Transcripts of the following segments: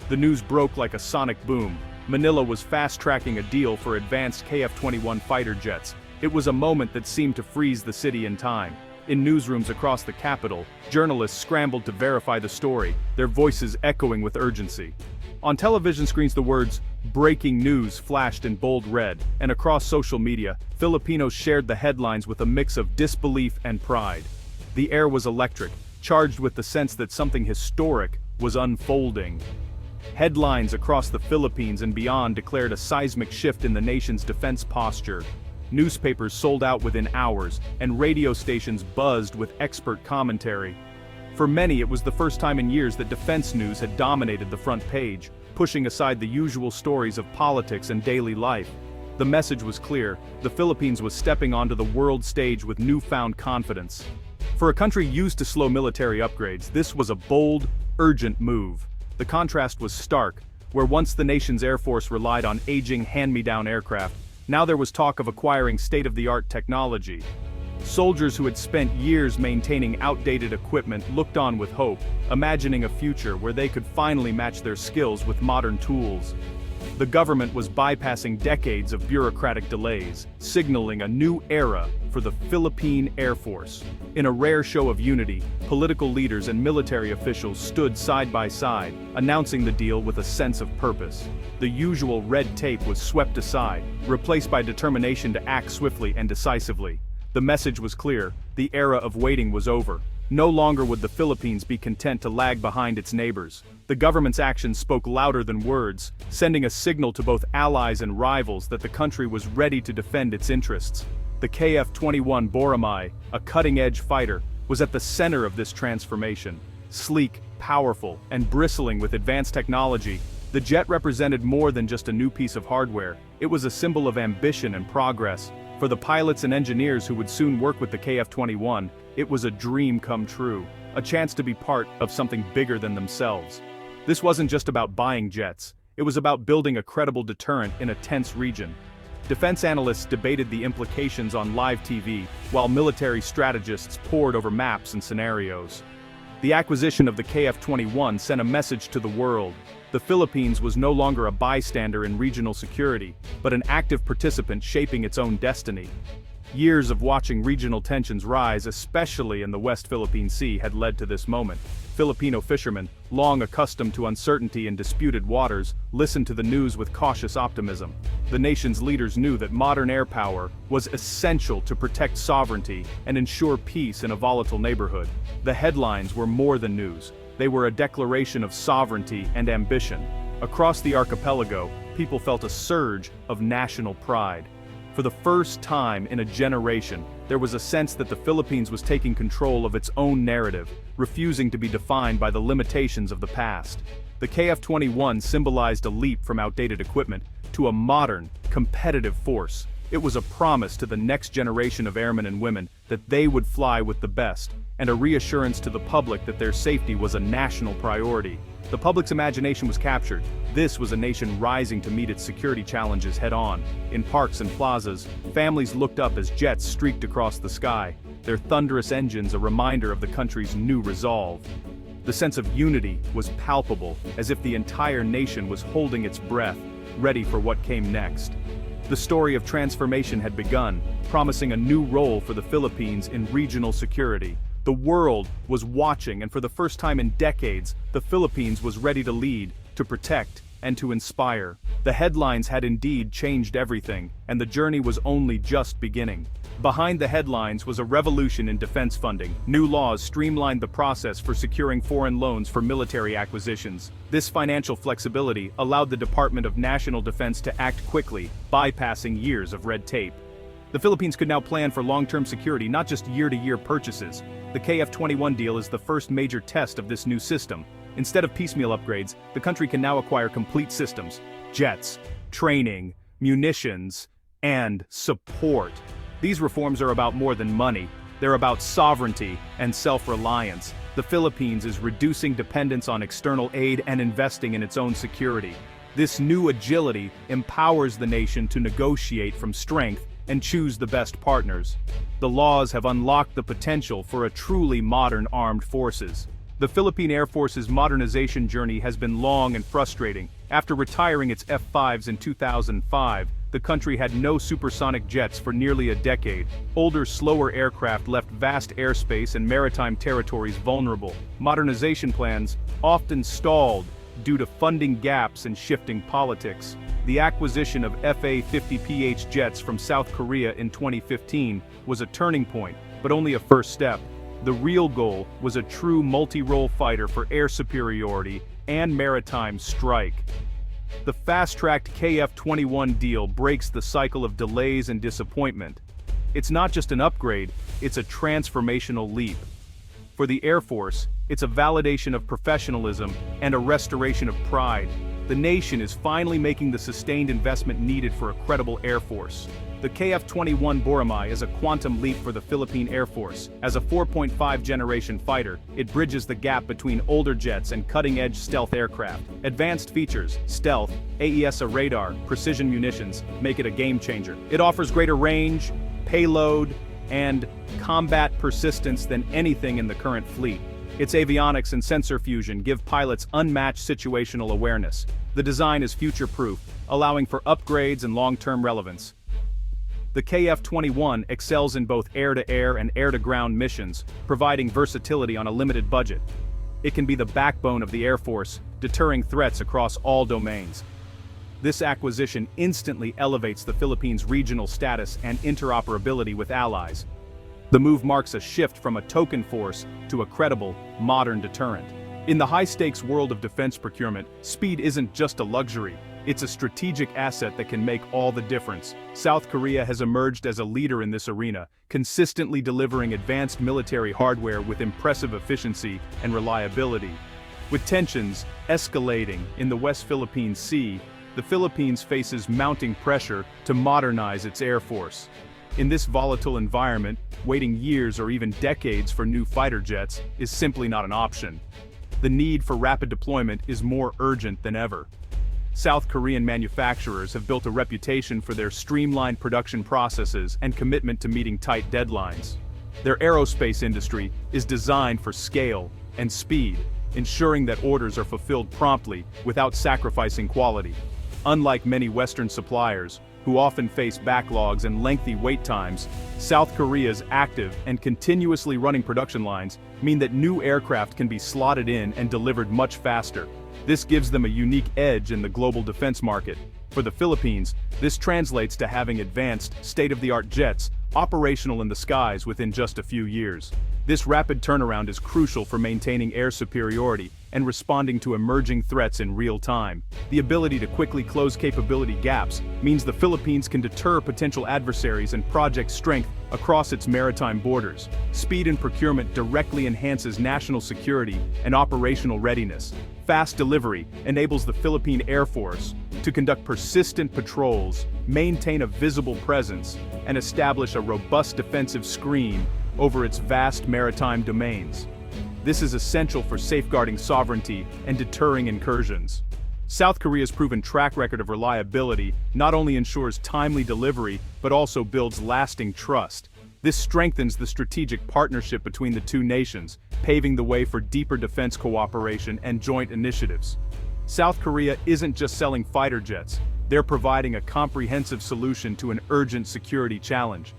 The news broke like a sonic boom. Manila was fast-tracking a deal for advanced KF-21 fighter jets. It was a moment that seemed to freeze the city in time. In newsrooms across the capital, journalists scrambled to verify the story, their voices echoing with urgency. On television screens, the words, "Breaking news," flashed in bold red, and across social media, Filipinos shared the headlines with a mix of disbelief and pride. The air was electric, charged with the sense that something historic was unfolding. Headlines across the Philippines and beyond declared a seismic shift in the nation's defense posture. Newspapers sold out within hours, and radio stations buzzed with expert commentary. For many, it was the first time in years that defense news had dominated the front page, pushing aside the usual stories of politics and daily life. The message was clear: the Philippines was stepping onto the world stage with newfound confidence. For a country used to slow military upgrades, this was a bold, urgent move. The contrast was stark. Where once the nation's Air Force relied on aging hand-me-down aircraft, now there was talk of acquiring state-of-the-art technology. Soldiers who had spent years maintaining outdated equipment looked on with hope, imagining a future where they could finally match their skills with modern tools. The government was bypassing decades of bureaucratic delays, signaling a new era for the Philippine Air Force. In a rare show of unity, political leaders and military officials stood side by side, announcing the deal with a sense of purpose. The usual red tape was swept aside, replaced by determination to act swiftly and decisively. The message was clear: the era of waiting was over. No longer would the Philippines be content to lag behind its neighbors. The government's actions spoke louder than words, sending a signal to both allies and rivals that the country was ready to defend its interests. The KF-21 Boracay, a cutting-edge fighter, was at the center of this transformation. Sleek, powerful, and bristling with advanced technology, the jet represented more than just a new piece of hardware. It was a symbol of ambition and progress. For the pilots and engineers who would soon work with the KF-21, it was a dream come true, a chance to be part of something bigger than themselves. This wasn't just about buying jets, it was about building a credible deterrent in a tense region. Defense analysts debated the implications on live TV, while military strategists pored over maps and scenarios. The acquisition of the KF-21 sent a message to the world. The Philippines was no longer a bystander in regional security, but an active participant shaping its own destiny. Years of watching regional tensions rise, especially in the West Philippine Sea, had led to this moment. Filipino fishermen, long accustomed to uncertainty in disputed waters, listened to the news with cautious optimism. The nation's leaders knew that modern air power was essential to protect sovereignty and ensure peace in a volatile neighborhood. The headlines were more than news. They were a declaration of sovereignty and ambition. Across the archipelago, people felt a surge of national pride. For the first time in a generation, there was a sense that the Philippines was taking control of its own narrative, refusing to be defined by the limitations of the past. The KF-21 symbolized a leap from outdated equipment to a modern, competitive force. It was a promise to the next generation of airmen and women that they would fly with the best, and a reassurance to the public that their safety was a national priority. The public's imagination was captured. This was a nation rising to meet its security challenges head-on. In parks and plazas, families looked up as jets streaked across the sky, their thunderous engines a reminder of the country's new resolve. The sense of unity was palpable, as if the entire nation was holding its breath, ready for what came next. The story of transformation had begun, promising a new role for the Philippines in regional security. The world was watching, and for the first time in decades, the Philippines was ready to lead, to protect, and to inspire. The headlines had indeed changed everything, and the journey was only just beginning. Behind the headlines was a revolution in defense funding. New laws streamlined the process for securing foreign loans for military acquisitions. This financial flexibility allowed the Department of National Defense to act quickly, bypassing years of red tape. The Philippines could now plan for long-term security, not just year-to-year purchases. The KF-21 deal is the first major test of this new system. Instead of piecemeal upgrades, the country can now acquire complete systems: jets, training, munitions, and support. These reforms are about more than money. They're about sovereignty and self-reliance. The Philippines is reducing dependence on external aid and investing in its own security. This new agility empowers the nation to negotiate from strength and choose the best partners. The laws have unlocked the potential for a truly modern armed forces. The Philippine Air Force's modernization journey has been long and frustrating. After retiring its F-5s in 2005, the country had no supersonic jets for nearly a decade. Older, slower aircraft left vast airspace and maritime territories vulnerable. Modernization plans often stalled due to funding gaps and shifting politics. The acquisition of FA-50PH jets from South Korea in 2015 was a turning point, but only a first step. The real goal was a true multi-role fighter for air superiority and maritime strike. The fast-tracked KF-21 deal breaks the cycle of delays and disappointment. It's not just an upgrade, it's a transformational leap. For the Air Force, it's a validation of professionalism and a restoration of pride. The nation is finally making the sustained investment needed for a credible Air Force. The KF-21 Boracay is a quantum leap for the Philippine Air Force. As a 4.5 generation fighter, it bridges the gap between older jets and cutting-edge stealth aircraft. Advanced features, stealth, AESA radar, precision munitions, make it a game-changer. It offers greater range, payload, and combat persistence than anything in the current fleet. Its avionics and sensor fusion give pilots unmatched situational awareness. The design is future-proof, allowing for upgrades and long-term relevance. The KF-21 excels in both air-to-air and air-to-ground missions, providing versatility on a limited budget. It can be the backbone of the Air Force, deterring threats across all domains. This acquisition instantly elevates the Philippines' regional status and interoperability with allies. The move marks a shift from a token force to a credible, modern deterrent. In the high-stakes world of defense procurement, speed isn't just a luxury. It's a strategic asset that can make all the difference. South Korea has emerged as a leader in this arena, consistently delivering advanced military hardware with impressive efficiency and reliability. With tensions escalating in the West Philippine Sea, the Philippines faces mounting pressure to modernize its air force. In this volatile environment, waiting years or even decades for new fighter jets is simply not an option. The need for rapid deployment is more urgent than ever. South Korean manufacturers have built a reputation for their streamlined production processes and commitment to meeting tight deadlines. Their aerospace industry is designed for scale and speed, ensuring that orders are fulfilled promptly without sacrificing quality. Unlike many Western suppliers, who often face backlogs and lengthy wait times, South Korea's active and continuously running production lines mean that new aircraft can be slotted in and delivered much faster. This gives them a unique edge in the global defense market. For the Philippines, this translates to having advanced, state-of-the-art jets operational in the skies within just a few years. This rapid turnaround is crucial for maintaining air superiority and responding to emerging threats in real time. The ability to quickly close capability gaps means the Philippines can deter potential adversaries and project strength across its maritime borders. Speed in procurement directly enhances national security and operational readiness. Fast delivery enables the Philippine Air Force to conduct persistent patrols, maintain a visible presence, and establish a robust defensive screen over its vast maritime domains. This is essential for safeguarding sovereignty and deterring incursions. South Korea's proven track record of reliability not only ensures timely delivery, but also builds lasting trust. This strengthens the strategic partnership between the two nations, paving the way for deeper defense cooperation and joint initiatives. South Korea isn't just selling fighter jets, they're providing a comprehensive solution to an urgent security challenge.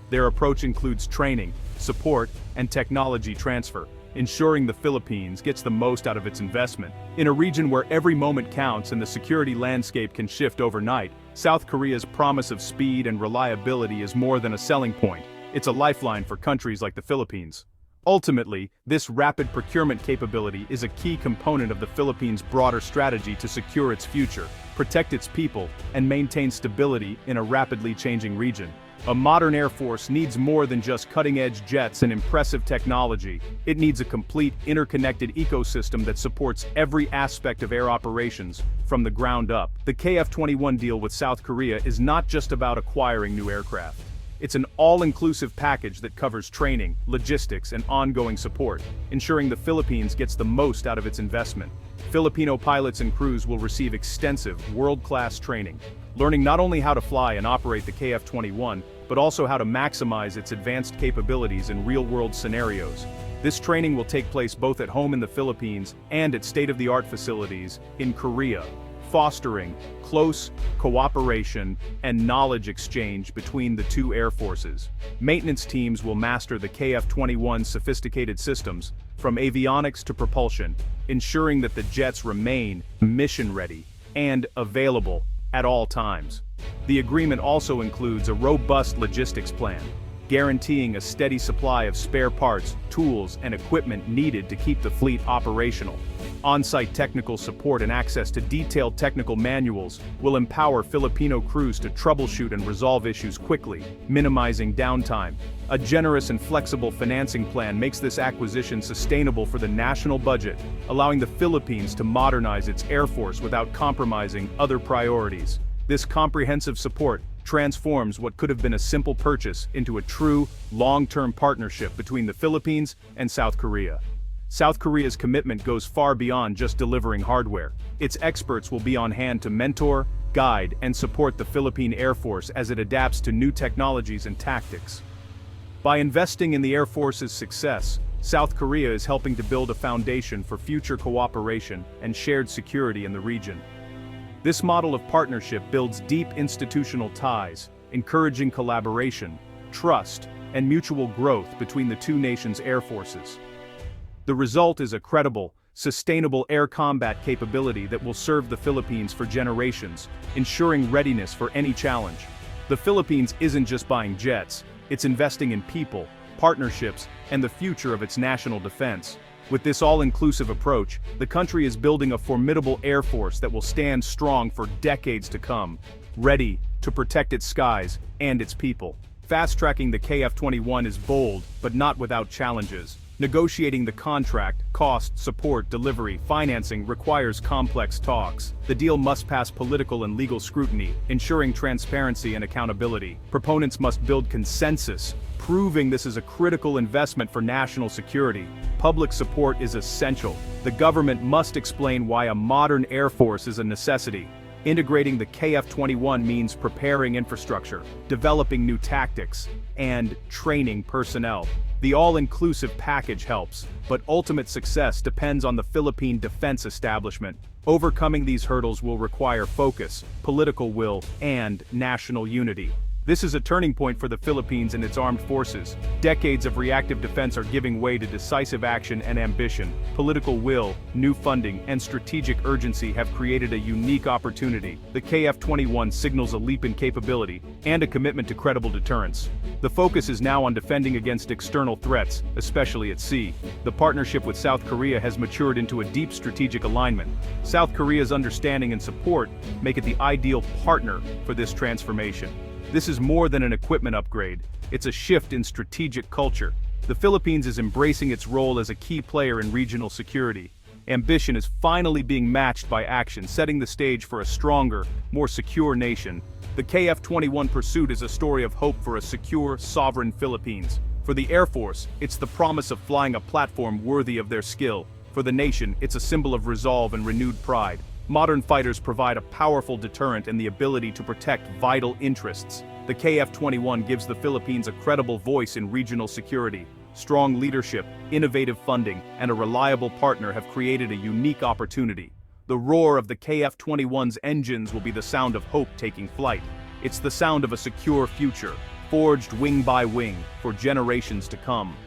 Their approach includes training, support, and technology transfer, ensuring the Philippines gets the most out of its investment. In a region where every moment counts and the security landscape can shift overnight, South Korea's promise of speed and reliability is more than a selling point. It's a lifeline for countries like the Philippines. Ultimately, this rapid procurement capability is a key component of the Philippines' broader strategy to secure its future, protect its people, and maintain stability in a rapidly changing region. A modern Air Force needs more than just cutting-edge jets and impressive technology. It needs a complete, interconnected ecosystem that supports every aspect of air operations, from the ground up. The KF-21 deal with South Korea is not just about acquiring new aircraft. It's an all-inclusive package that covers training, logistics, and ongoing support, ensuring the Philippines gets the most out of its investment. Filipino pilots and crews will receive extensive, world-class training, learning not only how to fly and operate the KF-21, but also how to maximize its advanced capabilities in real-world scenarios. This training will take place both at home in the Philippines and at state-of-the-art facilities in Korea, fostering close cooperation and knowledge exchange between the two air forces. Maintenance teams will master the KF-21's sophisticated systems, from avionics to propulsion, ensuring that the jets remain mission-ready and available at all times. The agreement also includes a robust logistics plan, guaranteeing a steady supply of spare parts, tools, and equipment needed to keep the fleet operational. On-site technical support and access to detailed technical manuals will empower Filipino crews to troubleshoot and resolve issues quickly, minimizing downtime. A generous and flexible financing plan makes this acquisition sustainable for the national budget, allowing the Philippines to modernize its air force without compromising other priorities. This comprehensive support transforms what could have been a simple purchase into a true, long-term partnership between the Philippines and South Korea. South Korea's commitment goes far beyond just delivering hardware. Its experts will be on hand to mentor, guide, and support the Philippine Air Force as it adapts to new technologies and tactics. By investing in the Air Force's success, South Korea is helping to build a foundation for future cooperation and shared security in the region. This model of partnership builds deep institutional ties, encouraging collaboration, trust, and mutual growth between the two nations' air forces. The result is a credible, sustainable air combat capability that will serve the Philippines for generations, ensuring readiness for any challenge. The Philippines isn't just buying jets, it's investing in people, partnerships, and the future of its national defense. With this all-inclusive approach, the country is building a formidable air force that will stand strong for decades to come, ready to protect its skies and its people. Fast-tracking the KF-21 is bold, but not without challenges. Negotiating the contract, cost, support, delivery, financing requires complex talks. The deal must pass political and legal scrutiny, ensuring transparency and accountability. Proponents must build consensus, proving this is a critical investment for national security. Public support is essential. The government must explain why a modern air force is a necessity. Integrating the KF-21 means preparing infrastructure, developing new tactics, and training personnel. The all-inclusive package helps, but ultimate success depends on the Philippine defense establishment. Overcoming these hurdles will require focus, political will, and national unity. This is a turning point for the Philippines and its armed forces. Decades of reactive defense are giving way to decisive action and ambition. Political will, new funding, and strategic urgency have created a unique opportunity. The KF-21 signals a leap in capability and a commitment to credible deterrence. The focus is now on defending against external threats, especially at sea. The partnership with South Korea has matured into a deep strategic alignment. South Korea's understanding and support make it the ideal partner for this transformation. This is more than an equipment upgrade, it's a shift in strategic culture. The Philippines is embracing its role as a key player in regional security. Ambition is finally being matched by action, setting the stage for a stronger, more secure nation. The KF-21 pursuit is a story of hope for a secure, sovereign Philippines. For the Air Force, it's the promise of flying a platform worthy of their skill. For the nation, it's a symbol of resolve and renewed pride. Modern fighters provide a powerful deterrent and the ability to protect vital interests. The KF-21 gives the Philippines a credible voice in regional security. Strong leadership, innovative funding, and a reliable partner have created a unique opportunity. The roar of the KF-21's engines will be the sound of hope taking flight. It's the sound of a secure future, forged wing by wing, for generations to come.